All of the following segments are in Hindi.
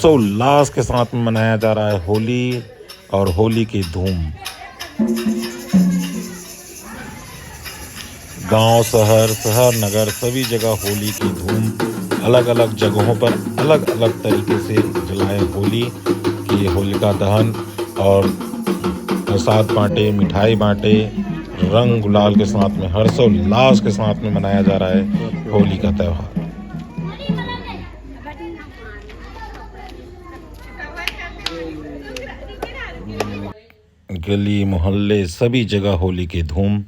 हर्षोल्लास के साथ में मनाया जा रहा है होली और होली की धूम। गांव शहर नगर सभी जगह होली की धूम। अलग अलग जगहों पर अलग अलग तरीके से जलाए होली की होलिका दहन और प्रसाद बांटे, मिठाई बांटे, रंग गुलाल के साथ में हर्षोल्लास के साथ में मनाया जा रहा है होली का त्यौहार। गली मोहल्ले सभी जगह होली की धूम।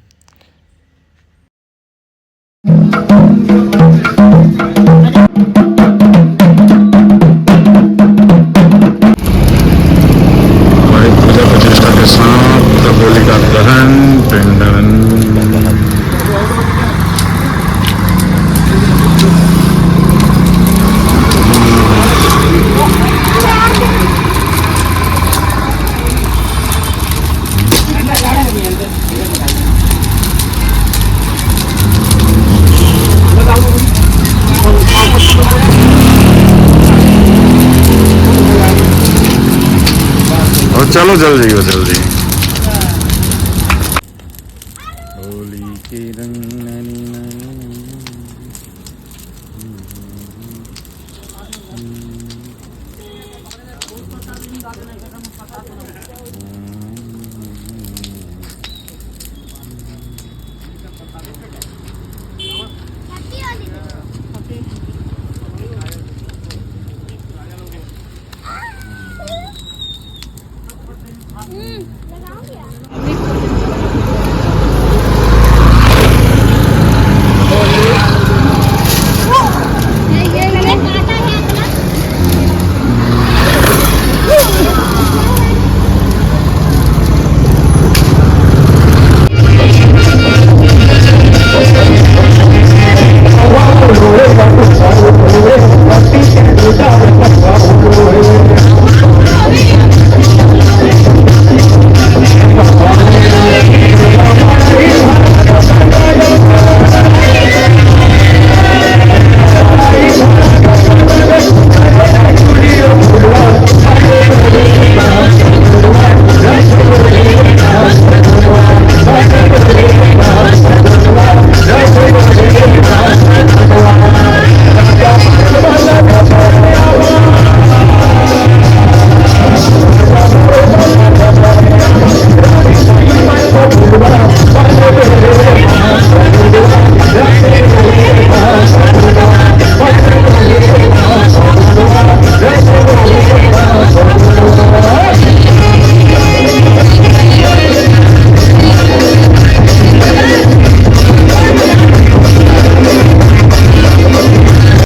पूजा प्रतिष्ठा के साथ होली का दहन पिंडन। चलो जल्दी हो जल्दी। होली के रंग